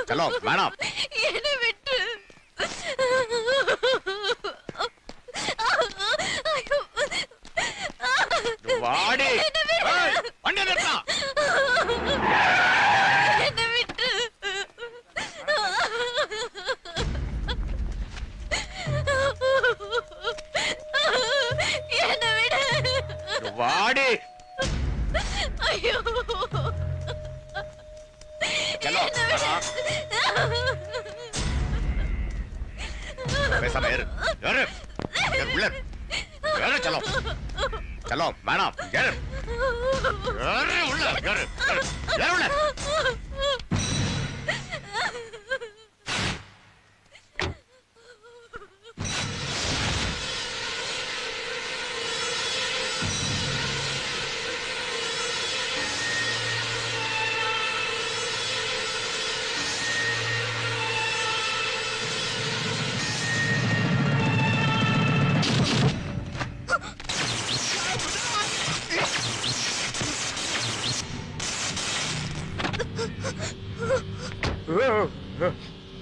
चलो मैडम என்னை விட்டு வாடி வண்டி நிறுத்தா என்னை விட்டு என்னை விடு வாடி ஐயோ चलो பேசாம ஏறு ஏறு உள்ள ஏறு चलो चलो मैडम ஏறு ஏறு உள்ள ஏறு ஏறு உள்ள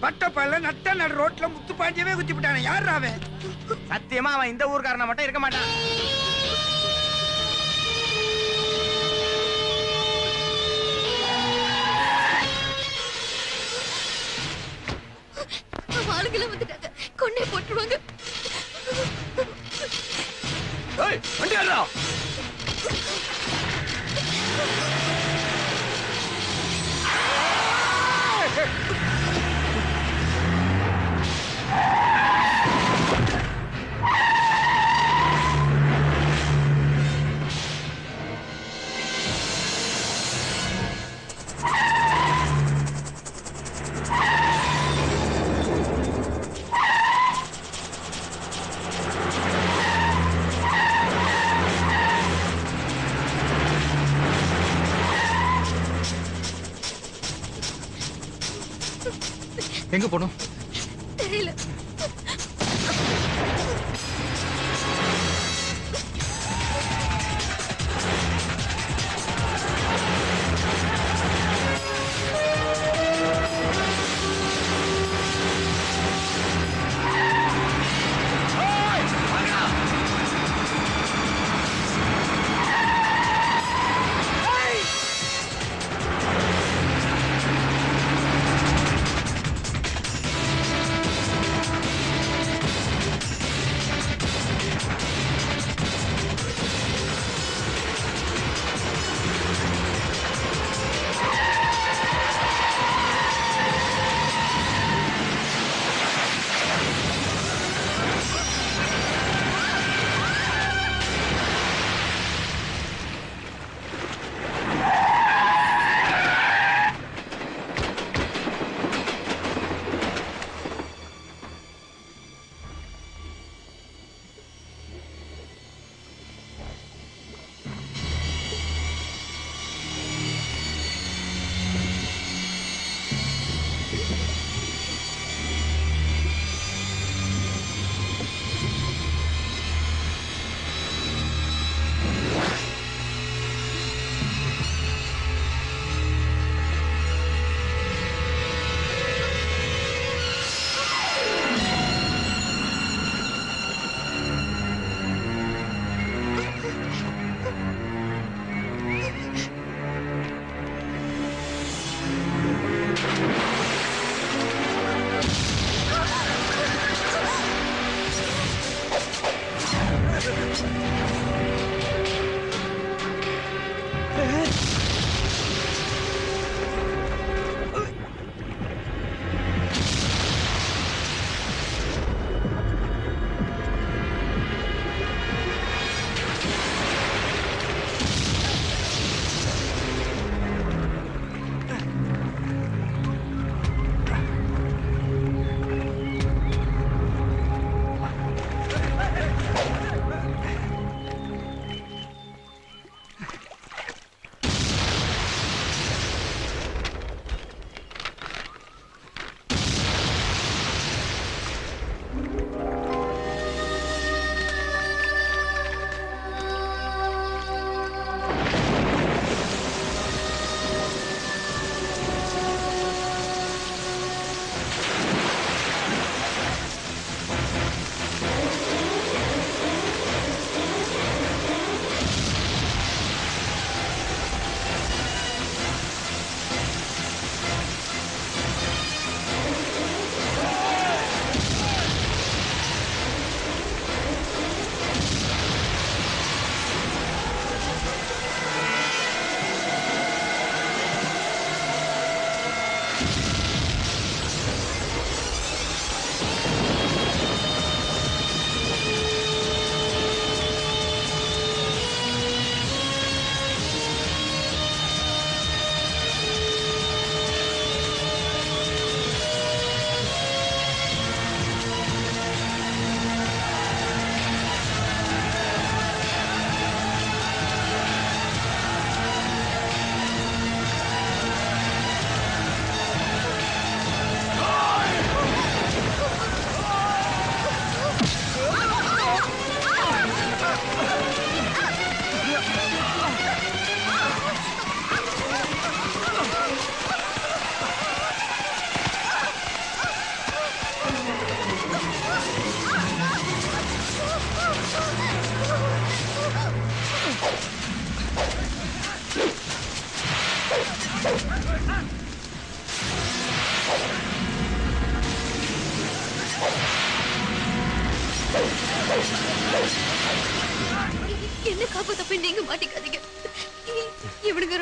பட்டப்பல்ல நட்ட நடு ரோட்ல முத்து பாண்டியவே குத்தி விட்டானே யார் அவன்? சத்தியமா அவன் இந்த ஊர்க்காரனை மட்டும் இருக்க மாட்டான். ஆளுகளை வந்துட்டாங்க கொன்னே போட்டுருவாங்க. வண்டி ஏறா எங்க போனோம் தெரியல.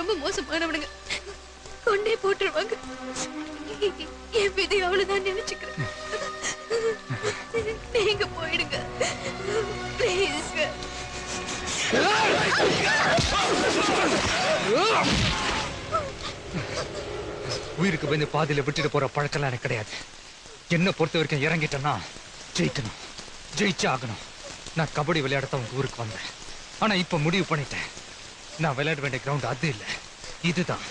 ரொம்ப மோசமானவனுங்க. கொண்டே போட்டுருவாங்க. என் விதி அவ்வளவுதான் நினைச்சுக்கிறேன். நீங்க போயிடுங்க பிளீஸ். உயிருக்கு பயந்து பாதியில விட்டுட்டு போற பழக்கம் எனக்கு கிடையாது. என்ன பொறுத்த வரைக்கும் இறங்கிட்டேன்னா ஜெயிக்கணும், ஜெயிச்சு ஆகணும். நான் கபடி விளையாடத்தான் உங்க ஊருக்கு வந்தேன். ஆனா இப்ப முடிவு பண்ணிட்டேன், நான் விளையாட வேண்டிய கிரவுண்ட் அது இல்ல, இதுதான்.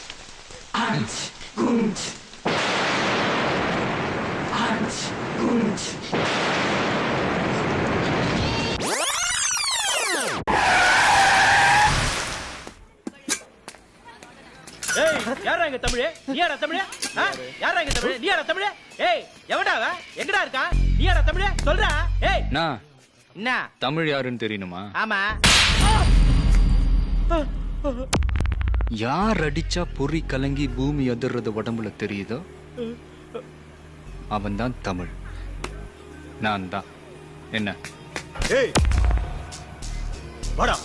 ஏய் யாரா இங்க தமிழே? நீ யாரா தமிழே? யாரா இங்க தமிழே? நீ யாரா தமிழே? ஏய் எவடா அவ? எங்கடா இருக்கா? நீ யாரா தமிழே? சொல்றா. ஏய் நான் என்ன தமிழ் யாருன்னு தெரியணுமா? ஆமா. யார் அடிச்சா பொறி கலங்கி பூமி அதிர்றது உடம்புல தெரியுதோ அவன் தான் தமிழ். நான் தான். என்ன? ஏய் வாடா.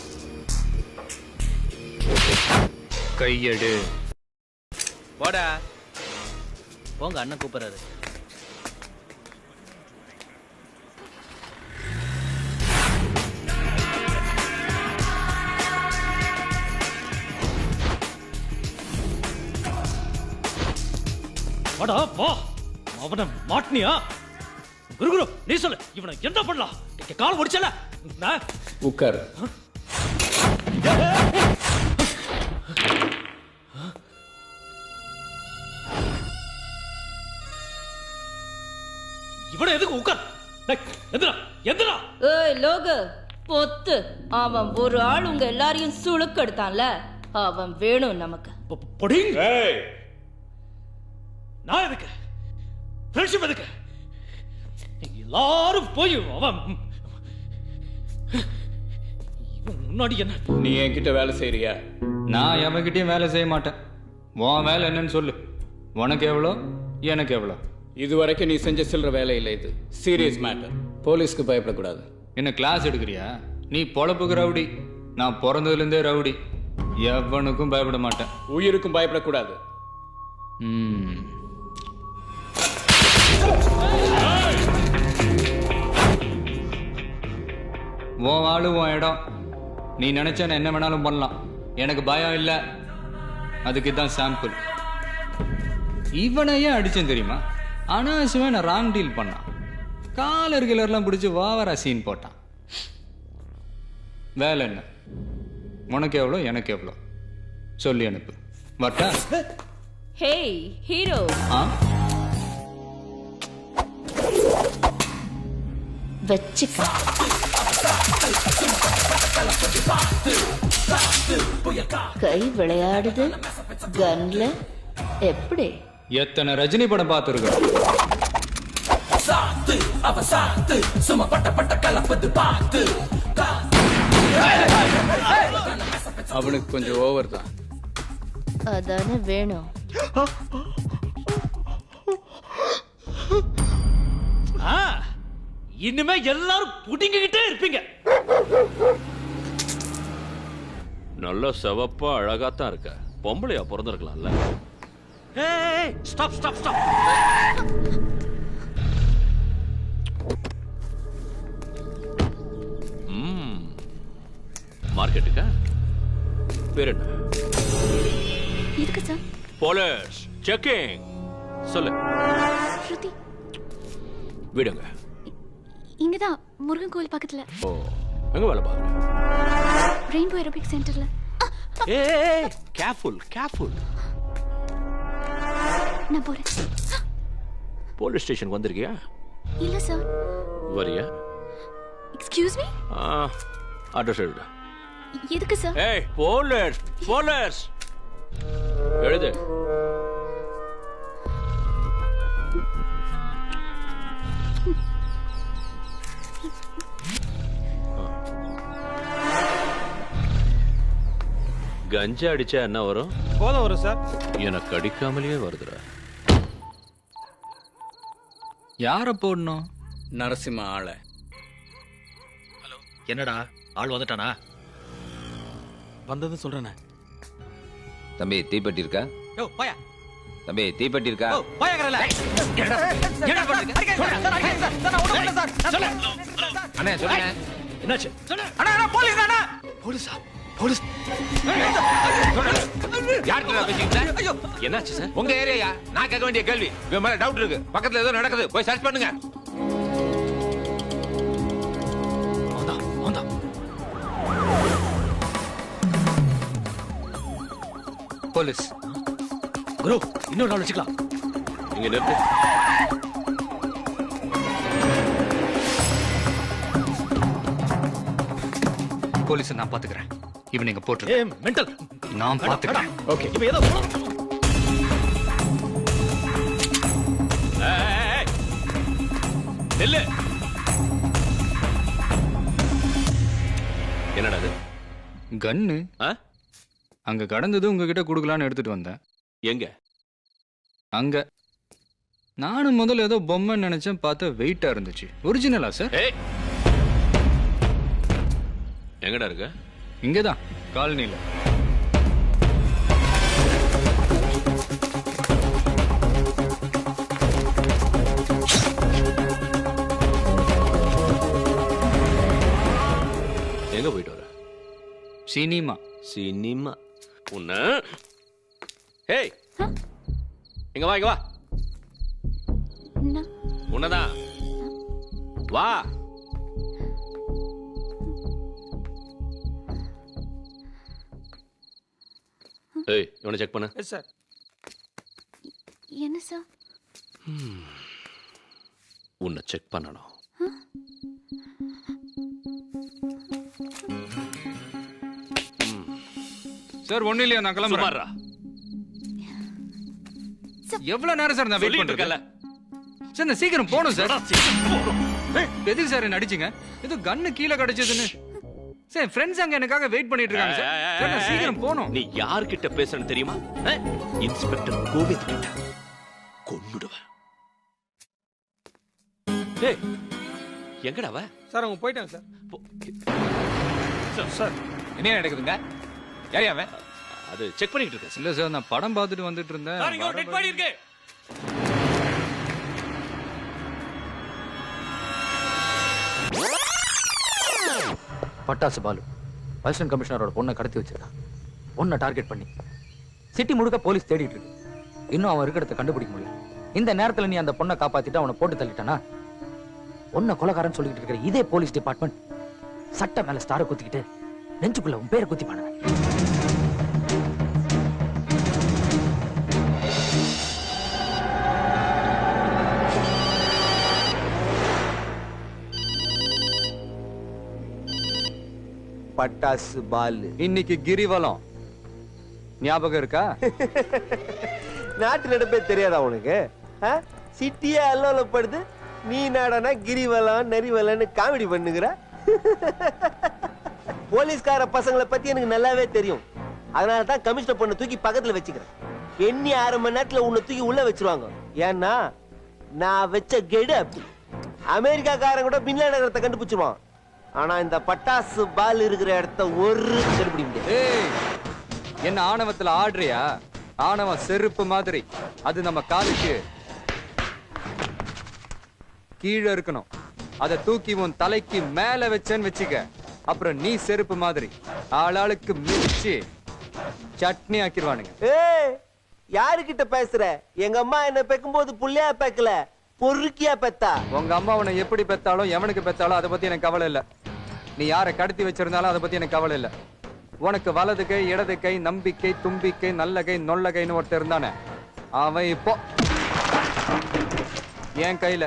கையெடு. வாடா. போங்க, அண்ணன் கூப்பிடுறாரு. வாடா வா. அவனை மாட்டினியா? குரு நீ சொல்லு, இவனை என்ன பண்ணலாம்? கால் ஒடிச்சல. உட்கார். இவனை எதுக்கு உட்கார்? எந்திரா எந்திரா. ஏய் லோகு பொத்து. அவன் ஒரு ஆள் உங்க எல்லாரையும் சுளுக்கு எடுத்தான்ல, அவன் வேணும் நமக்கு. பொடிங். நான் எதுக்கு? ஃப்ரெண்ட்ஷிப் எதுக்கு? எல்லாரும் போய் அவன் முன்னாடி என்ன? நீ என்கிட்ட வேலை செய்யறியா? நான் எவன்கிட்டயும் வேலை செய்ய மாட்டேன். உன் வேலை என்னன்னு சொல்லு. உனக்கு எவ்வளோ, எனக்கு எவ்வளோ? இதுவரைக்கும் நீ செஞ்ச சில்லற வேலை இல்லை. இது சீரியஸ் மேட்டர். போலீஸ்க்கு பயப்படக்கூடாது. என்ன கிளாஸ் எடுக்கிறியா? நீ பொழப்புக்கு ரவுடி, நான் பிறந்ததுலேருந்தே ரவுடி. எவனுக்கும் பயப்பட மாட்டேன். உயிருக்கும் பயப்படக்கூடாது. உன் ஆளு உன் இடம். நீ நினைச்ச என்ன வேணாலும் பண்ணலாம். எனக்கு பயம் இல்லை. அதுக்கு தான் சாம்பிள். இவனையே அடிச்சேன் தெரியுமா? அனாவசியமா நான் ராங் டீல் பண்ணான். காலர் கிளர்லாம் பிடிச்சி வாவரா சீன் போட்டான். வேலை என்ன? உனக்கு எவ்வளோ, எனக்கு எவ்வளோ சொல்லி அனுப்பு. வட்டா? Hey hero. வச்சுக்க. கை விளையாடுது கன்ல. எப்படி? எத்தனை ரஜினி படம் பார்த்துருக்கோம். அவனுக்கு கொஞ்சம் ஓவர் தான். அதானே வேணும். இனிமே எல்லாரும் புடிங்கிட்டே இருப்பீங்க. நல்ல செவப்பா அழகாத்தான் இருக்க. பொம்பளையா பிறந்திருக்கலாம்ல. ஏய் ஸ்டாப் ஸ்டாப் ஸ்டாப். மார்க்கெட்டுக்கா? பேர் என்ன? இருக்கு சார். Police checking. சொல்லு. ஸ்ருதி. விடுங்க. இங்கதான் முருகன் கோயில் பக்கத்துல. ஓ, எங்க வேலை பாக்குற? ரெயின்போ ஏரோபிக் சென்டர்ல. ஏய் கேர்ஃபுல் கேர்ஃபுல். நான் போறேன். போலீஸ் ஸ்டேஷன் வந்திருக்கியா? இல்ல சார். வரியா? Excuse me. அட்ரஸ் எழுது. எதுக்கு சார்? ஏய் போலீஸ் போலீஸ் எழுது. கஞ்சா அடிச்சா என்ன வரும்? போதும் வரும் சார். எனக்கு அடிக்காமலேயே வருதுடா. யார போடணும்? நரசிம்ம ஆள. ஹலோ, என்னடா ஆள் வந்துட்டானா? வந்தது சொல்றேனே. தம்பி தீப்பெட்டி இருக்கா? தம்பி தீப்பெட்டி இருக்கா? அண்ணே சொல்லுங்க. என்னாச்சு? என்னாச்சு சார்? உங்க ஏரியா. நான் கேட்க வேண்டிய கேள்வி. இவன் மேல டவுட் இருக்கு. பக்கத்துல ஏதோ நடக்குது. போய் சர்ச் பண்ணுங்க. போலீஸ் குரு, இன்னொரு நாள் வச்சுக்கலாம். இங்க நிறுத்து. போலீஸ் நான் பாத்துக்கிறேன். இவன் நீங்க போட்டு மென்டல் நான் பாத்துக்கிறேன். ஓகே. இப்ப ஏதோ நெல்லு. என்னடா அது? கன்னு. அங்க கடந்தது உங்ககிட்ட கொடுக்கலான்னு எடுத்துட்டு வந்தேன். எங்க? அங்க. நானும் முதல்ல ஏதோ பொம்மை நினைச்சேன், பார்த்தா வெயிட்டா இருந்துச்சு. ஒரிஜினலா சார்? எங்கடா இருக்க? இங்கதான் காலனில. எங்க போயிட்டு வர? சினிமா. சினிமா உன்ன? ஏய், இங்க வா, இங்க வா. உன்னதான். வா. ஏய், இவனை செக் பண்ணு. Yes sir. என்ன சார்? உன்னை செக் பண்ணணும். சார் ஒண்ணு இல்லையா, நான் கிளம்புறேன். எவ்வளவு நேரம் சார் நான் வெயிட் பண்ணிருக்கேன். சார் நான் சீக்கிரம் போகணும் சார். எதுக்கு சார் என்ன அடிச்சீங்க? ஏதோ கன்னு கீழே கிடைச்சதுன்னு. சார் ஃப்ரெண்ட்ஸ் அங்க எனக்காக வெயிட் பண்ணிட்டு இருக்காங்க சார். நான் சீக்கிரம் போகணும். நீ யார்கிட்ட பேசுறன்னு தெரியுமா? இன்ஸ்பெக்டர் கோவிந்த் கிட்ட. கொன்னுடுவேன். டேய், எங்கடா அவ? சார் அவங்க போயிட்டாங்க சார். சார் என்ன நடக்குதுங்க? யாரையா அவன்? அது செக் பண்ணிட்டு இருக்கேன். இல்ல சார், நான் படம் பார்த்துட்டு வந்துட்டு இருந்தேன். சார் இங்க ஒரு டெட் பாடி இருக்கு. பட்டாசு பாலு அசிஸ்டன்ட் கமிஷனரோட பொண்ணை கடத்தி வச்சிருக்கான். பொண்ணை டார்கெட் பண்ணி சிட்டி முழுக்க போலீஸ் தேடிட்டு இருக்கு. இன்னும் அவன் இருக்கிறத கண்டுபிடிக்க முடியல. இந்த நேரத்துல நீ அந்த பொண்ணை காப்பாத்திட்டு அவனை போட்டு தள்ளிட்டானா, பொண்ணை கொலைகாரன்னு சொல்லிட்டு இருக்கிற இதே போலீஸ் டிபார்ட்மெண்ட் சட்ட மேல ஸ்டாரை குத்திக்கிட்டு நெஞ்சுக்குள்ள உன் பேரை குத்தி பாருங்க. பட்டாசு பாலு இன்னைக்கு கிரிவலம் ஞாபகம் இருக்கா? நாட்டு நடப்பே தெரியாதா உனக்கு? சிட்டியே அல்லோலப்படுது. நீ நாடனா கிரிவலம் நெறிவலன்னு காமெடி பண்ணுகிற. போலீஸ்கார பசங்களை பத்தி எனக்கு நல்லாவே தெரியும். அதனாலதான் கமிஷனர் பொண்ணை தூக்கி பக்கத்துல வச்சுக்கிறேன். எண்ணி 6 மணி நேரத்துல உன்னை தூக்கி உள்ள வச்சிருவாங்க. ஏன்னா நான் வச்ச கெடு அப்படி. அமெரிக்காக்காரன் கூட பின்லாந்து நகரத்தை கண்டுபிடிச்சிருவான். ஆனா இந்த பட்டாசு பால் இருக்கிற இடத்த ஒரு கண்டுபிடிக்க முடியாது. என்ன ஆணவத்துல ஆடுறியா? ஆணவம் செருப்பு மாதிரி. அது நம்ம காலுக்கு கீழே இருக்கணும். அதை தூக்கி உன் தலைக்கு மேல வச்சேன்னு வச்சுக்க, அப்புறம் நீ செருப்பு மாதிரி ஆளாளுக்கு மிதிச்சு சட்னி ஆக்கிடுவானுங்க. யாருக்கிட்ட பேசுற? எங்க அம்மா என்ன பெக்கும்போது புள்ளையா பெக்கல, பொறுக்கியா பெத்தா. உங்க அம்மா உன்னை எப்படி பெத்தாலும் எவனுக்கு பெத்தாலும் அதை பத்தி எனக்கு கவலை இல்ல. நீ யாரை கடத்தி வச்சிருந்தாலும் அதை பத்தி எனக்கு கவலை இல்ல. உனக்கு வலது கை இடது கை நம்பிக்கை தும்பிக்கை நல்ல கை நொல்ல கைன்னு ஒருத்தர் இருந்தானே, அவன் இப்போ என் கையில.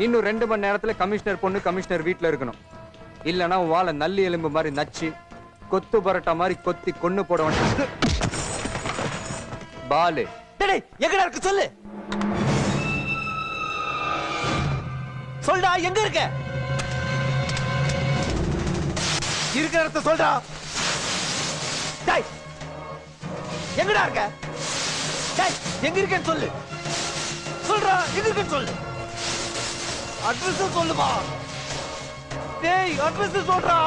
இன்னும் 2 மணி நேரத்துல கமிஷனர் பொண்ணு கமிஷனர் வீட்டுல இருக்கணும். இல்லன்னா வாழை நல்லி எலும்பு மாதிரி நச்சு கொத்து பரோட்டா மாதிரி கொத்தி கொன்னு போட பாலு. எங்கடா இருக்கு சொல்லு. சொல்டா, எங்க இருக்க? இருக்கிற இடத்த சொல்டா. டேய், எங்கடா இருக்க? டேய், எங்க இருக்கேன்னு சொல்லு. சொல்றா, எங்க இருக்கேன்னு சொல்லு. அட்ரஸ் சொல்லுமா? டேய், அட்ரஸ் சொல்றா.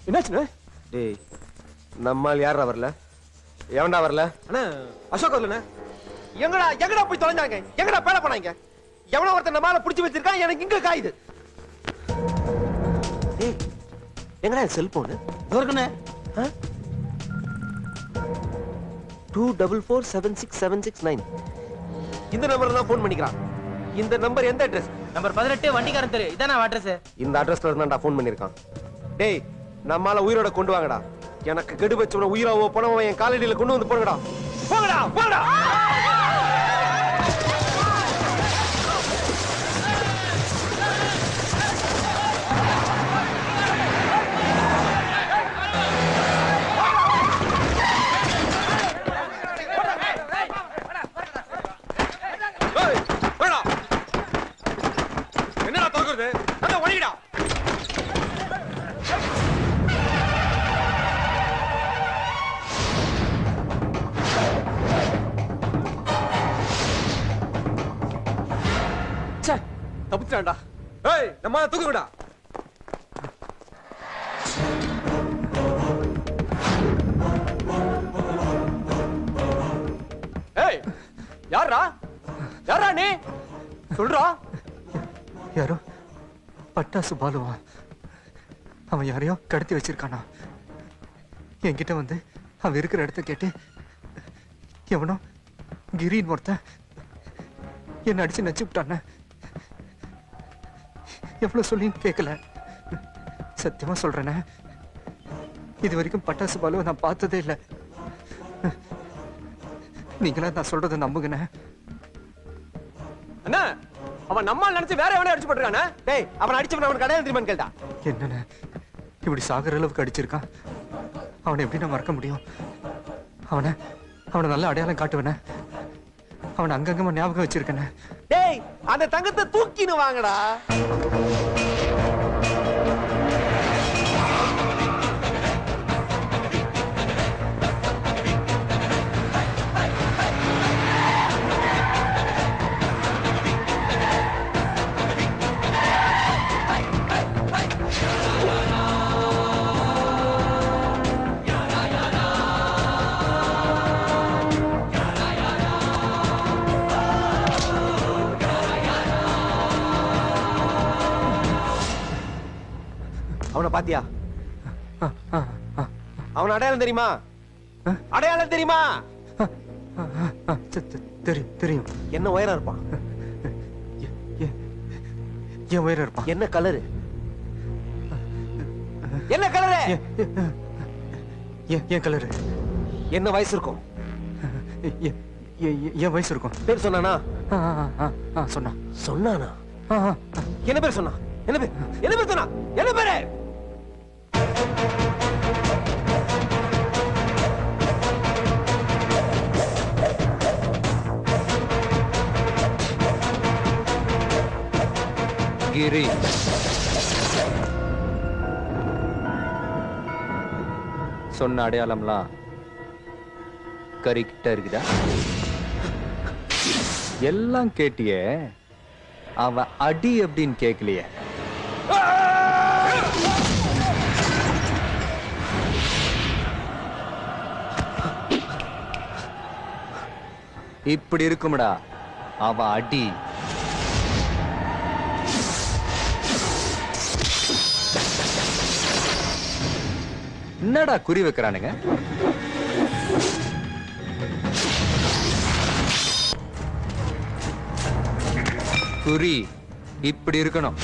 என்னாச்சுண்ணே? டேய் நம்மால் யாரா வரல? எவன்டா வரல? அண்ணா அசோக் வரலண்ணே. எங்கடா போய் தொலைஞ்சாங்க? எங்கடா பேட போனாங்க? எவனோ ஒருத்தன் நம்மால புடிச்சு வச்சிருக்கான். எனக்கு இங்க காயுது. டேய் எங்கடா செல்போன்? இருக்குண்ணே. 244767669. இந்த நம்பர்ல தான் ஃபோன் பண்ணிக்கிறான். இந்த நம்பர் எந்த அட்ரஸ்? நம்பர் 18 வண்டிக்காரன் தெரு. இதான் அட்ரஸ். இந்த அட்ரஸ்ல இருந்தா ஃபோன் பண்ணிருக்கான். டேய் நம்மால உயிரோட கொண்டு வாங்கடா. எனக்கு கெடு வச்சவன உயிராவோ பணவோ என் காலடியில கொண்டு வந்து போங்கடா. போங்கடா போங்கடா. என்னடா தோக்குறது? அத வழிடா. ச்சே தப்பிச்சான்டா. ஏய் நம்ம தூக்குங்கடா. ஏய் யாரா நீ சொல்றா? யாரோ பட்டாசு பாலுவா. அவன் யாரையோ கடத்தி வச்சிருக்கானா. என்கிட்ட வந்து அவன் இருக்கிற இடத்த கேட்டு எவனோ கிரின்னு ஒருத்தன் என்ன அடிச்சு நச்சுட்டான. எவ்வளவு சொல்லியும் கேட்கல. சத்தியமா சொல்றேனே, இது வரைக்கும் பட்டாசு பாலுவை நான் பார்த்ததே இல்லை. நீங்களா நான் சொல்றதை நம்புங்கண்ணே. அண்ணா அவன் நம்மால் நினைச்சு வேற எவனே அடிச்சு போட்டுருக்கானே. டேய் அவன் அடிச்சவன் அவனுக்கு அடையாளம் தெரியுமான்னு கேட்டா. என்னண்ணே இப்படி சாகர அளவுக்கு அடிச்சிருக்கான். அவனை எப்படி நான் மறக்க முடியும்? அவனை நல்ல அடையாளம் காட்டுவேனே. அவனை அங்கங்கமா ஞாபகம் வச்சிருக்கேனே. டேய் அந்த தங்கத்தை தூக்கின்னு வாங்கடா. அவனை பாத்தியா? அவன் அடையாளம் தெரியுமா? அடையாளம் தெரியுமா? தெரியும். என்ன உயரம் இருப்பான்? என் உயரம் இருப்பான். என்ன கலரு? என்ன கலரு? என் கலரு. என்ன வயசு இருக்கும்? என் வயசு இருக்கும். பேர் சொன்னானா? சொன்னானா? என்ன பேர் சொன்னா? என்ன பேர் சொன்னா? என்ன பேரு? கிரி. சொன்ன அடையாளம்லாம் கறிக்கிட்ட இருக்குதா? எல்லாம் கேட்டியே, அவன் அடி அப்படின்னு கேட்கலையே. இப்படி இருக்கும்டா அவன் அடி. என்னடா குறி வைக்கிறானுங்க? குறி இப்படி இருக்கணும்.